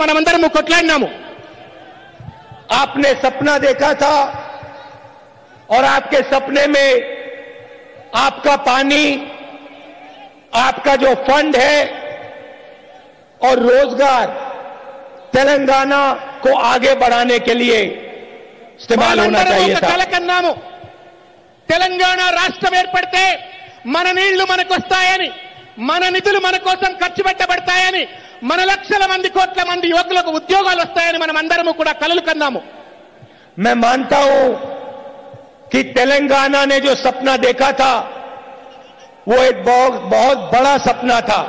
మనమందరం కొట్లాడినాము. आपने सपना देखा था और आपके सपने में आपका पानी, आपका जो फंड है और रोजगार तेलंगाना को आगे बढ़ाने के लिए इस्तेमाल होना चाहिए था. కలకన్నాము తెలంగాణ రాష్ట్రం ఏర్పడితే మన నీళ్లు మనకు వస్తాయని, మన నిధులు మన కోసం ఖర్చు పెట్టబడతాయని, మన లక్షల మంది కోట్ల మంది యువకులకు ఉద్యోగాలు వస్తాయని మనం అందరము కూడా కలలు కన్నాము. मैं मानता हूं कि तेलंगाना ने जो सपना देखा था वो एक बहुत बड़ा सपना था.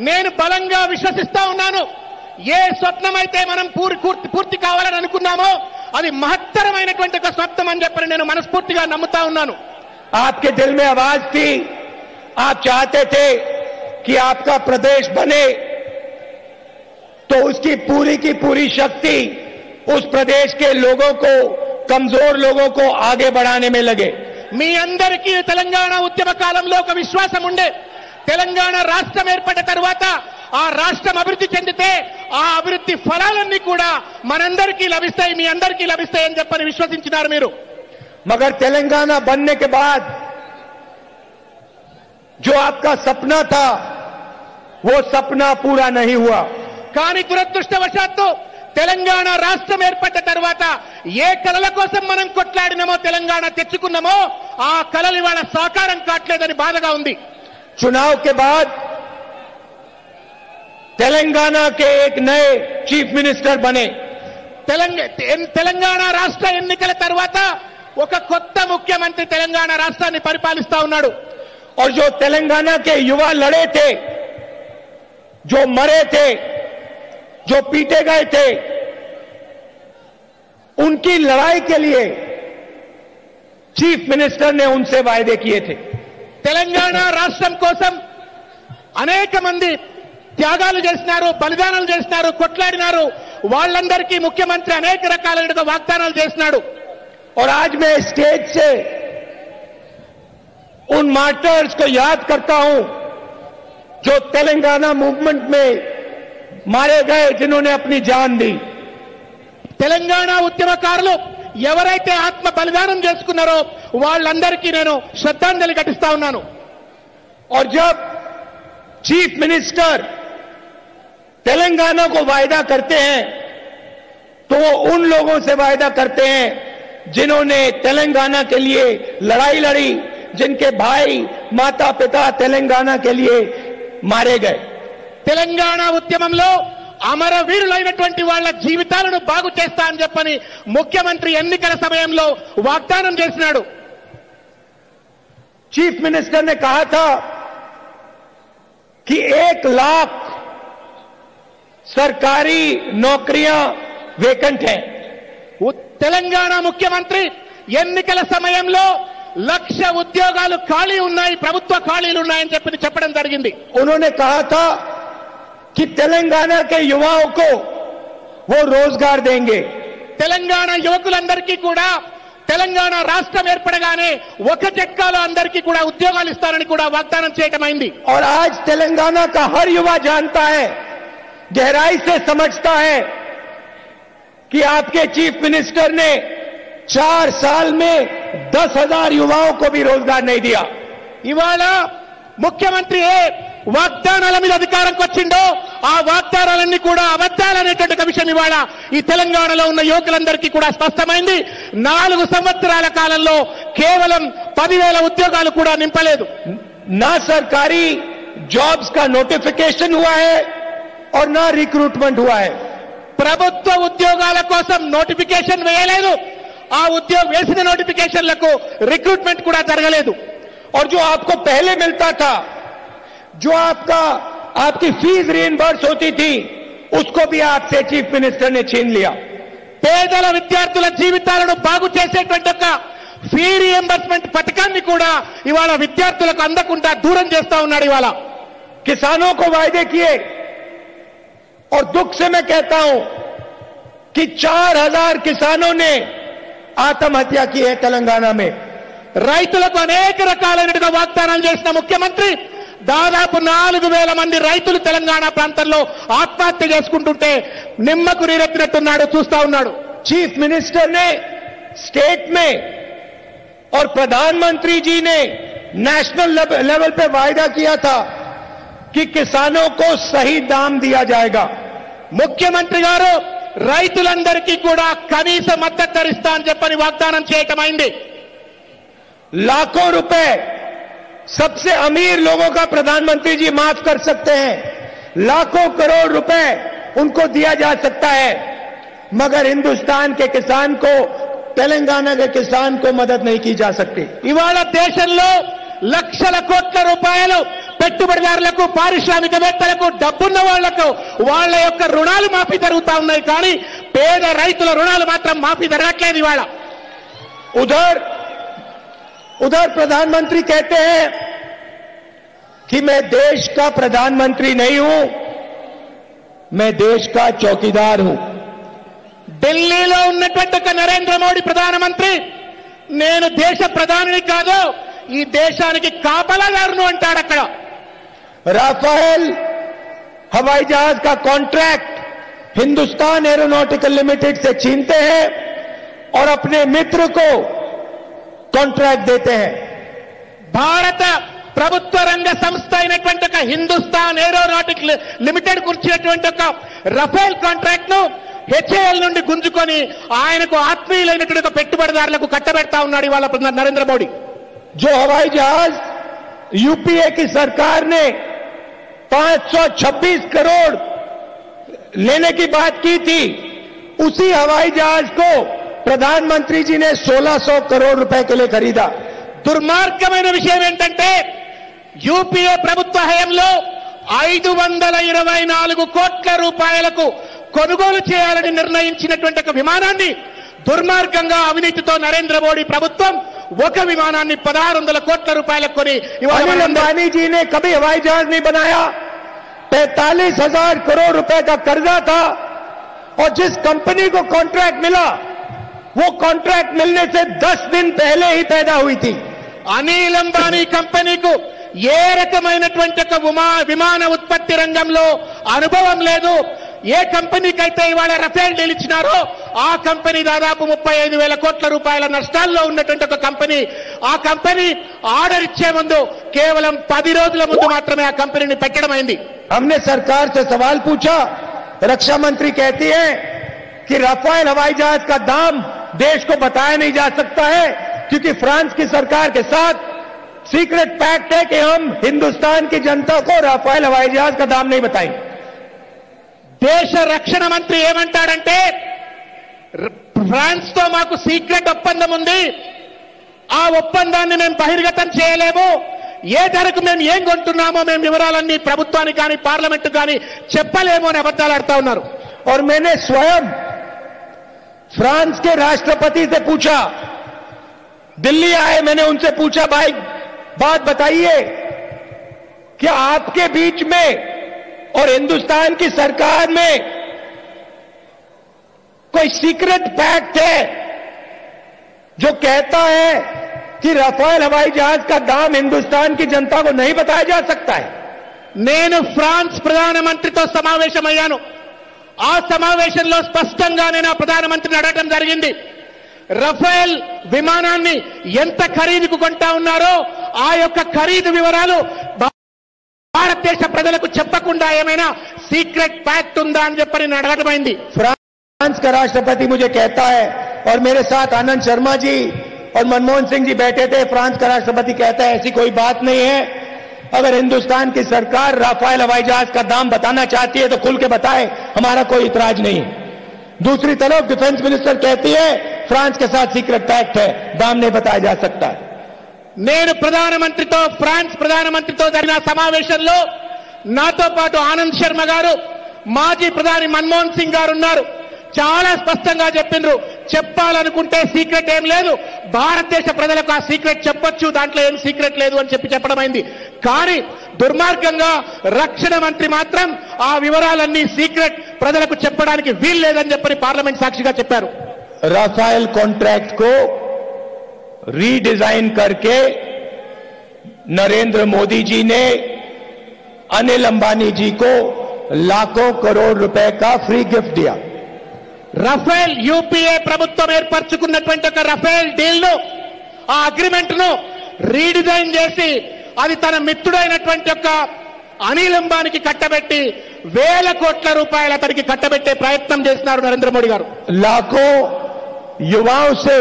నేను బలంగా విశ్వసిస్తా ఉన్నాను, ఏ స్వప్నమైతే మనం పూర్తి కావాలని అనుకున్నామో అది మహత్తరమైనటువంటి ఒక స్వప్నం అని చెప్పని నేను మనస్ఫూర్తిగా నమ్ముతా ఉన్నాను. आपके दिल में आवाज थी, आप चाहते थे कि आपका प्रदेश बने तो उसकी पूरी की पूरी शक्ति उस प्रदेश के लोगों को, कमजोर लोगों को आगे बढ़ाने में लगे. మీ అందరికీ తెలంగాణ ఉద్యమ కాలంలో ఒక విశ్వాసం ఉండే, తెలంగాణ రాష్ట్రం ఏర్పడిన తర్వాత ఆ రాష్ట్రం అభివృద్ధి చెందితే ఆ అభివృద్ధి ఫలాలన్నీ కూడా మనందరికీ లభిస్తాయి, మీ అందరికీ లభిస్తాయి అని చెప్పని విశ్వసించినారు మీరు. मगर तेलंगाना बनने के बाद जो आपका सपना था वो सपना पूरा नहीं हुआ. కానీ దురదృష్టవశాత్తు తెలంగాణ రాష్ట్రం ఏర్పడిన తర్వాత ఏ కలల కోసం మనం కొట్లాడినామో, తెలంగాణ తెచ్చుకున్నామో ఆ కలలు ఇవాళ సాకారం కావట్లేదని బాధగా ఉంది. चुनाव के बाद तेलंगाना के एक नए चीफ मिनिस्टर बने. తెలంగాణ రాష్ట్ర ఎన్నికల తర్వాత ఒక కొత్త ముఖ్యమంత్రి తెలంగాణ రాష్ట్రాన్ని పరిపాలిస్తా ఉన్నాడు. और जो तेलंगाना के युवा लड़े थे, जो मरे थे, जो पीटे गए थे, उनकी लड़ाई के लिए चीफ मिनिस्टर ने उनसे वायदे किए थे. తెలంగాణ రాష్ట్రం కోసం అనేక మంది త్యాగాలు చేసినారు, బలిదానాలు చేసినారు, కొట్లాడినారు. వాళ్ళందరికీ ముఖ్యమంత్రి అనేక రకాలైన వాగ్దానాలు చేసినాడు. और आज मैं स्टेज से उन मार्टर्स को याद करता हूं जो तेलंगाना मूवमेंट में मारे गए, जिन्होंने अपनी जान दी. తెలంగాణ ఉద్యమకారులు ఎవరైతే ఆత్మ బలిదానం చేసుకున్నారో వాళ్ళందరికీ నేను శ్రద్ధాంజలి ఘటిస్తా ఉన్నాను. और जब चीफ मिनिस्टर तेलंगाना को वायदा करते हैं तो वो उन लोगों से वायदा करते हैं जिन्होंने तेलंगाना के लिए लड़ाई लड़ी, जिनके भाई माता पिता तेलंगाना के लिए मारे गए. తెలంగాణ ఉద్యమంలో అమరవీరులైనటువంటి వాళ్ళ జీవితాలను బాగు చేస్తా అని చెప్పని ముఖ్యమంత్రి ఎన్నికల సమయంలో వాగ్దానం చేసినాడు. चीफ मिनिस्टर ने कहा था कि 1 लाख सरकारी नौकरियां वेकेंट हैं. తెలంగాణ ముఖ్యమంత్రి ఎన్నికల సమయంలో 1,00,000 ఉద్యోగాలు ఖాళీ ఉన్నాయి, ప్రభుత్వ ఖాళీలు ఉన్నాయని చెప్పడం జరిగింది. उन्होंने कहा था कि तेलंगाना के युवाओं को वो रोजगार देंगे. తెలంగాణ యువకులందరికీ కూడా తెలంగాణ రాష్ట్రం ఏర్పడగానే ఒక జట్కాలో అందరికీ కూడా ఉద్యోగాలు ఇస్తారని కూడా వాగ్దానం చేయటమైంది. और आज तेलंगाना का हर युवा जानता है, गहराई से समझता है कि आपके चीफ मिनिस्टर ने 4 साल में 10,000 युवाओं को भी रोजगार नहीं दिया. ఇవాళ ముఖ్యమంత్రి వాగ్దానాల మీద అధికారంకి వచ్చిండో ఆ వాగ్దానాలన్నీ కూడా అబద్ధాలనేటువంటి విషయం ఇవాళ ఈ తెలంగాణలో ఉన్న యువకులందరికీ కూడా స్పష్టమైంది. 4 సంవత్సరాల కాలంలో కేవలం 10,000 ఉద్యోగాలు కూడా నింపలేదు. ना सरकारी जॉब्स का नोटिफिकेशन हुआ है और ना रिक्रूटमेंट हुआ है. ప్రభుత్వ ఉద్యోగాల కోసం నోటిఫికేషన్ వేయలేదు, ఆ వేసిన నోటిఫికేషన్లకు రిక్రూట్మెంట్ కూడా జరగలేదు. और जो आपको पहले मिलता था, जो आपकी फीस रीइंबर्स होती थी, उसको भी आपसे चीफ मिनिस्टर ने छीन लिया. పేదల విద్యార్థుల జీవితాలను బాగు చేసేటువంటి ఒక ఫీ రీఎంబర్స్మెంట్ పథకాన్ని కూడా ఇవాళ విద్యార్థులకు అందకుండా దూరం చేస్తా ఉన్నాడు. ఇవాళ किसानों को वायदे किए और दुख से मैं कहता हूं कि 4,000 किसानों ने आत्महत्या की है तेलंगाना में. రైతులకు అనేక రకాలైన వాగ్దానాలు చేసిన ముఖ్యమంత్రి దాదాపు 4,000 మంది రైతులు తెలంగాణ ప్రాంతంలో ఆత్మహత్య చేసుకుంటుంటే నిమ్మకు నీరెత్తినట్టున్నాడు, చూస్తా ఉన్నాడు. चीफ मिनिस्टर ने स्टेट में और प्रधानमंत्री जी ने नेशनल लेवल पे वायदा किया था कि किसानों को सही दाम दिया जाएगा. ముఖ్యమంత్రి గారు రైతులందరికీ కూడా కనీస మద్దతు ధర ఇస్తా అని చెప్పని వాగ్దానం చేయటమైంది. लाखों रुपए सबसे अमीर लोगों का प्रधानमंत्री जी माफ कर सकते हैं, लाखों करोड़ रुपए उनको दिया जा सकता है, मगर हिंदुस्तान के किसान को, तेलंगाना के किसान को मदद नहीं की जा सकती. ఇవాళ దేశంలో లక్షల కోట్ల రూపాయలు పెట్టుబడిదారులకు, పారిశ్రామికవేత్తలకు, డబ్బున్న వాళ్లకు వాళ్ళ యొక్క రుణాలు మాఫీ జరుగుతా ఉన్నాయి, కానీ పేద రైతుల రుణాలు మాత్రం మాఫీ జరగట్లేదు. ఇవాళ उधर प्रधानमंत्री कहते हैं कि मैं देश का प्रधानमंत्री नहीं हूं, मैं देश का चौकीदार हूं. ఢిల్లీలో ఉన్నటువంటి ఒక నరేంద్ర మోడీ ప్రధానమంత్రి, నేను దేశ ప్రధానిని కాదు, ఈ దేశానికి కాపలాదారును అంటాడు. అక్కడ राफेल हवाई जहाज का कॉन्ट्रैक्ट हिंदुस्तान एरोनॉटिकल लिमिटेड से छीनते हैं और अपने मित्र को कॉन्ट्रैक्ट देते हैं. భారత ప్రభుత్వ రంగ సంస్థ అయినటువంటి ఒక హిందుస్థాన్ ఏరోనాటిక్ లిమిటెడ్ కూర్చున్నటువంటి ఒక రఫేల్ కాంట్రాక్ట్ ను హెచ్ఏఎల్ నుండి గుంజుకొని ఆయనకు ఆత్మీయులైనటువంటి ఒక పెట్టుబడిదారులకు కట్టబెడతా ఉన్నాడు ఇవాళ నరేంద్ర మోడీ. जो हवाई जहाज यूपीए की सरकार ने 526 करोड़ लेने की बात की थी, उसी हवाई जहाज को प्रधानमंत्री जी ने 1600 करोड़ रुपए के लिए खरीदा. దుర్మార్గమైన విషయం ఏంటంటే యూపీఏ ప్రభుత్వ హయాంలో 524 కోట్ల రూపాయలకు కొనుగోలు చేయాలని నిర్ణయించినటువంటి ఒక విమానాన్ని దుర్మార్గంగా అవినీతితో నరేంద్ర మోడీ ప్రభుత్వం ఒక విమానాన్ని 1600 కోట్ల రూపాయలకు కొని अनिल अंबानी जी ने कभी हवाई जहाज नहीं बनाया. 45,000 करोड़ रुपए का कर्जा था और जिस कंपनी को कॉन्ट्रैक्ट मिला वो कॉन्ट्रैक्ट मिलने से 10 दिन पहले ही पैदा हुई थी. అనిల్ అంబానీ కంపెనీకు ఏ రకమైనటువంటి ఒక విమాన ఉత్పత్తి రంగంలో అనుభవం లేదు. ఏ కంపెనీకైతే ఇవాళ రఫేల్ డీల్ ఇచ్చినారో ఆ కంపెనీ దాదాపు 35,000 కోట్ల రూపాయల నష్టాల్లో ఉన్నటువంటి ఒక కంపెనీ. ఆ కంపెనీ ఆర్డర్ ఇచ్చే ముందు కేవలం 10 రోజుల ముందు మాత్రమే ఆ కంపెనీని పెట్టడమైంది. हमने सरकार से सवाल पूछा, रक्षा मंत्री कहती है कि राफेल हवाई जहाज का दाम देश को बताया नहीं जा सकता है क्योंकि फ्रांस की सरकार के साथ सीक्रेट पैक्ट है कि हम हिंदुस्तान की जनता को राफेल हवाई जहाज का दाम नहीं बताएंगे. దేశ రక్షణ మంత్రి ఏమంటాడంటే ఫ్రాన్స్ తో మాకు సీక్రెట్ ఒప్పందం ఉంది, ఆ ఒప్పందాన్ని మేము బహిర్గతం చేయలేము, ఏ ధరకు మేము ఏం కొంటున్నామో మేము వివరాలన్నీ ప్రభుత్వానికి కానీ పార్లమెంట్ కానీ చెప్పలేము అని అబద్ధాలు ఆడుతా ఉన్నారు. और मैंने स्वयं फ्रांस के राष्ट्रपति से पूछा, दिल्ली आए, मैंने उनसे पूछा, भाई बात बताइए, क्या आपके बीच में और हिंदुस्तान की सरकार में कोई सीक्रेट पैक्ट है जो कहता है कि राफेल हवाई जहाज का दाम हिंदुस्तान की जनता को नहीं बताया जा सकता है. నేను ఫ్రాన్స్ ప్రధానమంత్రితో సమావేశమయ్యాను. ఆ సమావేశంలో స్పష్టంగా నేను ఆ ప్రధానమంత్రిని అడగడం జరిగింది, రఫేల్ విమానాన్ని ఎంత ఖరీదుకు కొంటా ఉన్నారో ఆ యొక్క ఖరీదు వివరాలు భారతదేశ ప్రజలకు చెప్పకుండా ఏమైనా సీక్రెట్ ప్యాక్ట్ ఉందా అని చెప్పని నేను అడగడమైంది. फ्रांस का राष्ट्रपति मुझे कहता है, और मेरे साथ आनंद शर्मा जी और मनमोहन सिंह जी बैठे थे, फ्रांस का राष्ट्रपति कहता है ऐसी कोई बात नहीं है, अगर हिंदुस्तान की सरकार राफेल हवाई जहाज का दाम बताना चाहती है तो खुल के बताए, हमारा कोई इतराज नहीं. दूसरी तरफ डिफेंस मिनिस्टर कहती है फ्रांस के साथ सीक्रेट पैक्ट है, दाम नहीं बताया जा सकता. నేను ప్రధానమంత్రితో ఫ్రాన్స్ ప్రధానమంత్రితో జరిగిన సమావేశంలో నాతో పాటు ఆనంద్ శర్మ గారు, మాజీ ప్రధాని మన్మోహన్ సింగ్ గారు ఉన్నారు. చాలా స్పష్టంగా చెప్పిండ్రు, చెప్పాలనుకుంటే సీక్రెట్ ఏం లేదు, భారతదేశ ప్రజలకు ఆ సీక్రెట్ చెప్పొచ్చు, దాంట్లో ఏం సీక్రెట్ లేదు అని చెప్పడమైంది. కానీ దుర్మార్గంగా రక్షణ మంత్రి మాత్రం ఆ వివరాలన్నీ సీక్రెట్, ప్రజలకు చెప్పడానికి వీలు లేదని చెప్పని పార్లమెంట్ సాక్షిగా చెప్పారు. राफेल कॉन्ट्रैक्ट को रीडिजाइन करके नरेंद्र मोदी जी ने अनिल अंबानी जी को लाखों करोड़ रुपए का फ्री गिफ्ट दिया। రఫేల్ యూపీఏ ప్రభుత్వం ఏర్పరచుకున్నటువంటి ఒక రఫేల్ డీల్ ను, ఆ అగ్రిమెంట్ ను రీడిజైన్ చేసి అది తన మిత్రుడైనటువంటి ఒక అనిల్ అంబానీకి కట్టబెట్టి వేల కోట్ల రూపాయల అతనికి కట్టబెట్టే ప్రయత్నం చేస్తున్నారు నరేంద్ర మోడీ గారు। लाखों युवाओं से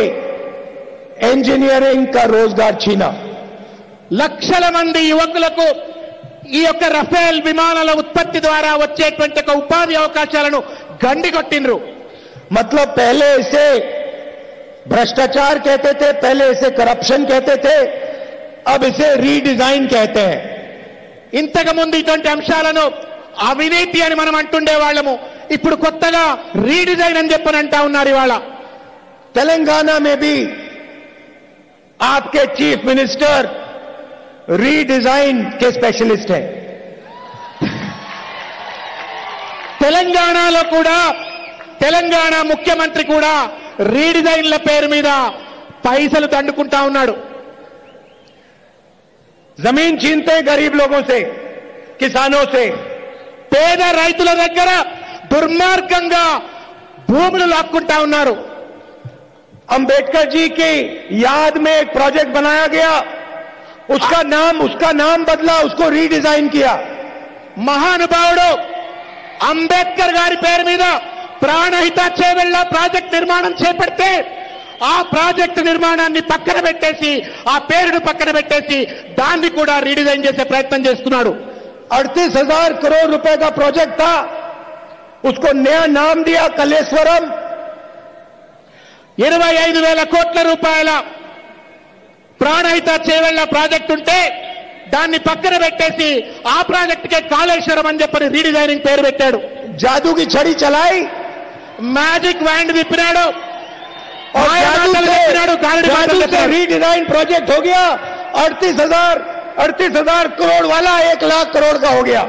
इंजीनियरिंग का रोजगार छीना। లక్షల మంది యువకులకు ఈ యొక్క రఫేల్ విమానాల ఉత్పత్తి ద్వారా వచ్చేటువంటి ఒక ఉపాధి అవకాశాలను గండికొట్టిండ్రు। मतलब पहले इसे भ्रष्टाचार कहते थे, पहले इसे करप्शन कहते थे, अब इसे रीडिजाइन कहते हैं। ఇంతకు ముందు ఇటువంటి అంశాలను అవినీతి అని మనం అంటుండే వాళ్ళము, ఇప్పుడు కొత్తగా రీడిజైన్ అని చెప్పని అంటా ఉన్నారు ఇవాళ। तेलंगाना में भी आपके चीफ मिनिस्टर रीडिजाइन के स्पेशलिस्ट हैं। తెలంగాణలో కూడా తెలంగాణ ముఖ్యమంత్రి కూడా రీడిజైన్ల పేరు మీద పైసలు దండుకుంటా ఉన్నాడు। जमीन छीनते हैं गरीब लोगों से, किसानों से। పేద రైతుల దగ్గర దుర్మార్గంగా భూములు లాక్కుంటా ఉన్నారు। अंबेडकर जी की याद में एक प्रोजेक्ट बनाया गया, उसका नाम बदला, उसको रीडिजाइन किया। మహానుభావుడు అంబేద్కర్ గారి పేరు మీద ప్రాణహిత చేవెళ్ల ప్రాజెక్ట్ నిర్మాణం చేపడితే ఆ ప్రాజెక్టు నిర్మాణాన్ని పక్కన పెట్టేసి, ఆ పేరును పక్కన పెట్టేసి దాన్ని కూడా రీడిజైన్ చేసే ప్రయత్నం చేస్తున్నాడు। 38,000 करोड़ रुपए का प्रोजेक्ट था, उसको नया नाम दिया कलेश्वरम। 25,000 కోట్ల రూపాయల ప్రాణహిత చేవెళ్ల ప్రాజెక్ట్ ఉంటే దాన్ని పక్కన పెట్టేసి ఆ ప్రాజెక్టుకే కాళేశ్వరం అని చెప్పని రీడిజైనింగ్ పేరు పెట్టాడు। जादू की छड़ी चलाई, మ్యాజిక్ వ్యాండ్ విప్పినాడు, और जादू से రీడిజైన్ रीडिजाइन प्रोजेक्ट हो गया। 38,000 करोड़ वाला 1 लाख करोड़ का हो गया।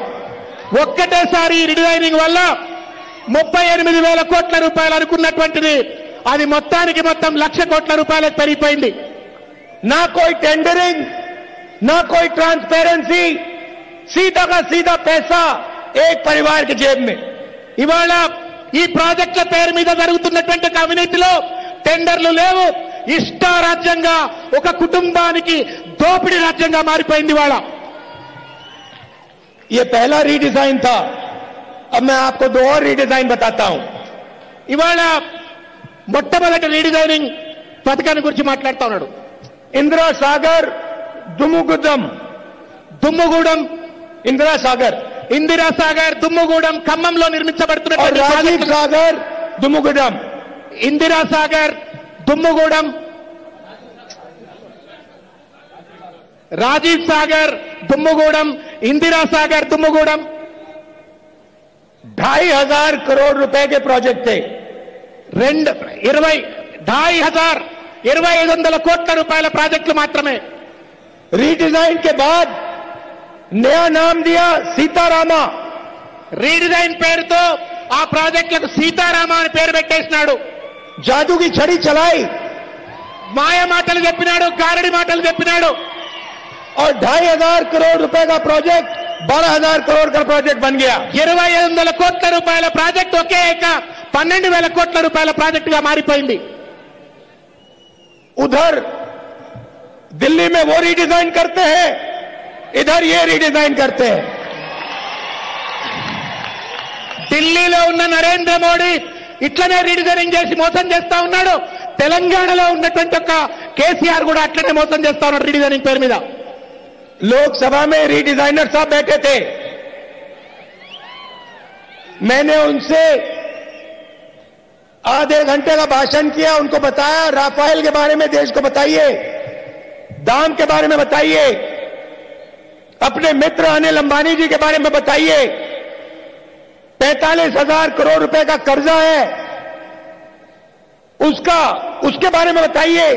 ఒక్కటేసారి రీడిజైనింగ్ వల్ల 38,000 కోట్ల రూపాయలు అనుకున్నటువంటిది అది మొత్తానికి మొత్తం 1,00,000 కోట్ల రూపాయలకు పెరిగిపోయింది। ना कोई टेंडरिंग, ना कोई ट्रांसपेरेंसी, सीधा का सीधा पैसा एक परिवार के जेब में। ఇవాళ ఈ ప్రాజెక్టుల పేరు మీద జరుగుతున్నటువంటి అవినీతిలో టెండర్లు లేవు, ఇష్టారాజ్యంగా ఒక కుటుంబానికి దోపిడీ రాజ్యంగా మారిపోయింది ఇవాళ। ये पहला रीडिजाइन था। अब मैं आपको 2 और रीडिजाइन बताता हूं। ఇవాళ మొట్టమొదటి రీడిజైనింగ్ పథకాన్ని గురించి మాట్లాడుతా ఉన్నాడు। इंदिरा सागर दुमुगुदम, దుమ్ముగూడెం इंदिरा सागर ఇందిరా సాగర్ దుమ్ముగూడెం ఖమ్మంలో और నిర్మించబడుతున్నటువంటి राजीव ప్రాజెక్టులు। सागर दुमुगुदम। ఇందిరా సాగర్ దుమ్ముగూడెం, రాజీవ్ సాగర్ దుమ్ముగూడెం, ఇందిరా సాగర్ దుమ్ముగూడెం 2,500 करोड़ रुपए के प्रोजेक्ट थे। 2,500 కోట్ల రూపాయల ప్రాజెక్టులు మాత్రమే। रीडिजाइन के बाद नया नाम दिया सीतारामा। రీడిజైన్ పేరుతో ఆ ప్రాజెక్టులకు సీతారామ అని పేరు పెట్టేసినాడు। जादू की छड़ी चलाई మాయ మాటలు చెప్పినాడు, గారడి మాటలు చెప్పినాడు। और 2,500 करोड़ रुपए का प्रोजेक्ट 12,000 करोड़ का प्रोजेक्ट बन गया। 2,500 కోట్ల రూపాయల ప్రాజెక్ట్ ఒకే 12,000 కోట్ల రూపాయల ప్రాజెక్టుగా మారిపోయింది। उधर दिल्ली में वो रीडिजाइन करते हैं, इधर ये रीडिजाइन करते हैं। ఢిల్లీలో ఉన్న నరేంద్ర మోడీ ఇట్లనే రీడిజైనింగ్ చేసి మోసం చేస్తా ఉన్నాడు, తెలంగాణలో ఉన్నటువంటి ఒక కేసీఆర్ కూడా అట్లనే మోసం చేస్తా ఉన్నాడు రీడిజైనింగ్ పేరు మీద। लोकसभा में रीडिजाइनर साहब बैठे थे, मैंने उनसे आधे घंटे का भाषण किया, उनको बताया राफेल के बारे में देश को बताइए, दाम के बारे में बताइए, अपने मित्र अनिल अंबानी जी के बारे में बताइए। 45,000 करोड़ रुपए का कर्जा है, उसके बारे में बताइए।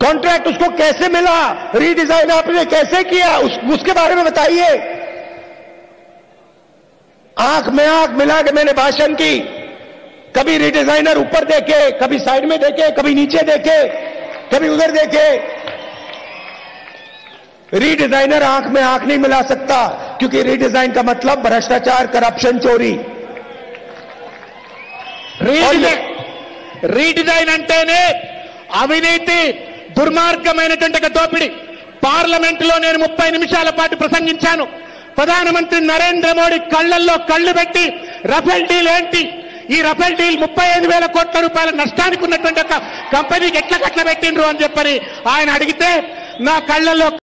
कॉन्ट्रैक्ट उसको कैसे मिला, रीडिजाइन आपने कैसे किया, उसके बारे में बताइए। आंख में आंख मिला के मैंने भाषण की। कभी रीडिजाइनर ऊपर देखे, कभी साइड में देखे, कभी नीचे देखे, कभी उधर देखे। रीडिजाइनर आंख में आंख नहीं मिला सकता, क्योंकि रीडिजाइन का मतलब भ्रष्टाचार, करप्शन, चोरी। రీడిజైన్ అంటేనే అవినీతి, దుర్మార్గమైనటువంటి ఒక దోపిడీ. పార్లమెంటులో నేను 30 నిమిషాల పాటు ప్రసంగించాను. ప్రధానమంత్రి నరేంద్ర మోడీ కళ్లల్లో కళ్లు పెట్టి రఫేల్ డీల్ ఏంటి, ఈ రఫేల్ డీల్ 35,000 కోట్ల రూపాయల నష్టానికి ఉన్నటువంటి ఒక కంపెనీకి ఎట్లా కట్ల పెట్టిండ్రు అని చెప్పని ఆయన అడిగితే నా కళ్లల్లో